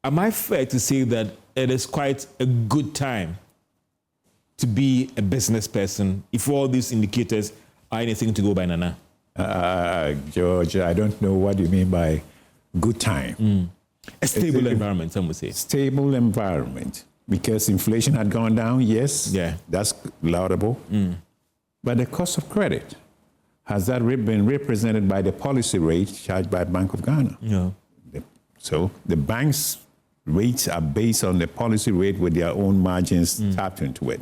am I fair to say that it is quite a good time to be a business person if all these indicators are anything to go by, Nana? George, I don't know what you mean by good time. A stable environment, some would say. Stable environment, because inflation had gone down, yes, that's laudable. But the cost of credit, has that been represented by the policy rate charged by Bank of Ghana? No. So the bank's rates are based on the policy rate with their own margins tapped into it.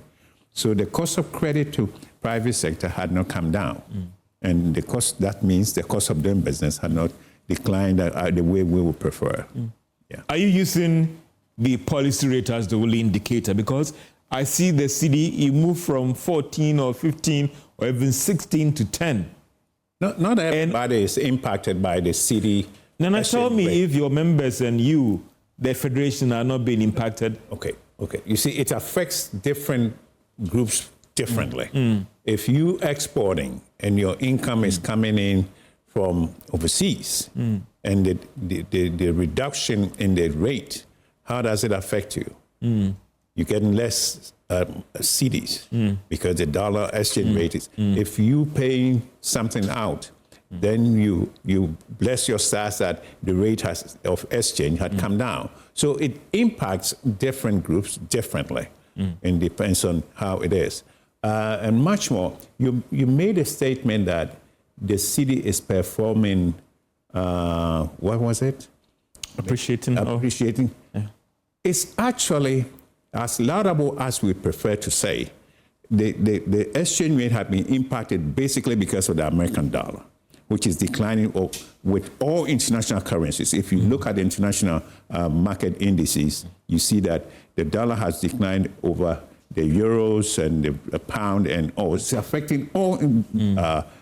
So the cost of credit to private sector had not come down. And that means the cost of doing business had not declined the way we would prefer. Yeah. Are you using the policy rate as the only indicator? Because I see the CD, you move from 14 or 15 or even 16 to 10. Not everybody is impacted by the CD. Nana, tell me if your members and you, the federation, are not being impacted. Okay. You see, it affects different groups differently. If you exporting and your income is coming in from overseas and the reduction in the rate, how does it affect you? You're getting less CDs because the dollar exchange rate is. If you pay something out, then you bless your stars that the rate of exchange had come down. So it impacts different groups differently, and depends on how it is. And much more, you made a statement that the city is performing, what was it? Appreciating. Yeah. It's actually, as laudable as we prefer to say, the exchange rate had been impacted basically because of the American dollar, which is declining with all international currencies. If you look at the international market indices, you see that the dollar has declined over the euros and the pound and all. It's affecting all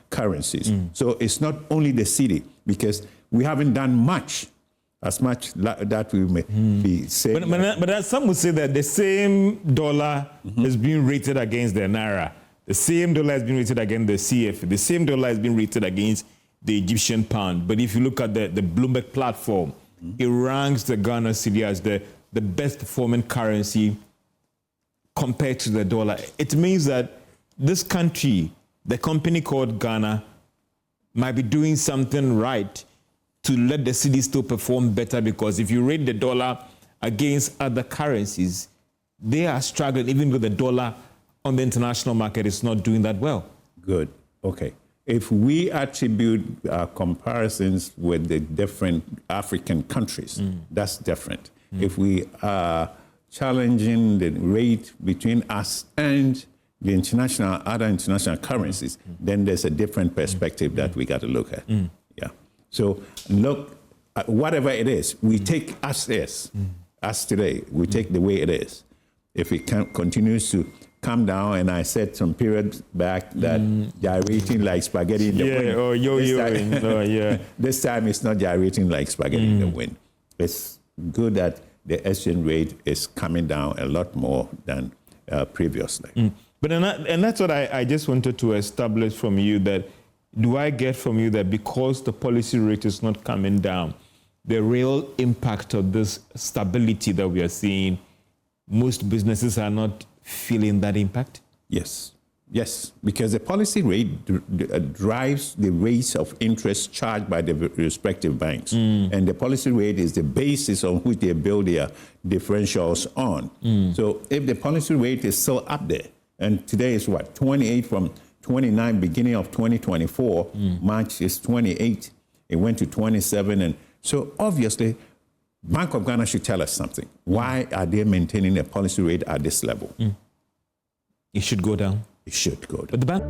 currencies. So it's not only the city, because we haven't done much, as much that we may be saying. But some would say that the same dollar is being rated against the Naira. The same dollar has been rated against the CF. The same dollar has been rated against the Egyptian pound. But if you look at the Bloomberg platform, it ranks the Ghana cedi as the best performing currency compared to the dollar. It means that this country, the company called Ghana, might be doing something right to let the cedi still perform better, because if you rate the dollar against other currencies, they are struggling, even with the dollar on the international market is not doing that well. Good. Okay. If we attribute comparisons with the different African countries, that's different. If we are challenging the rate between us and the other international currencies, then there's a different perspective that we got to look at. Yeah. So look, whatever it is, we take as today, we take the way it is. If it continues to come down, and I said some period back that gyrating like spaghetti in the wind. This time it's not gyrating like spaghetti in the wind. It's good that the exchange rate is coming down a lot more than previously. But and that's what I just wanted to establish from you, that do I get from you that because the policy rate is not coming down, the real impact of this stability that we are seeing, most businesses are not feeling that impact? Yes, because the policy rate drives the rates of interest charged by the respective banks. And the policy rate is the basis on which they build their differentials on. So if the policy rate is still up there, and today is what, 28 from 29, beginning of 2024, March is 28, it went to 27. And so obviously, Bank of Ghana should tell us something. Why are they maintaining a policy rate at this level? It should go down. It should go down. But the bank...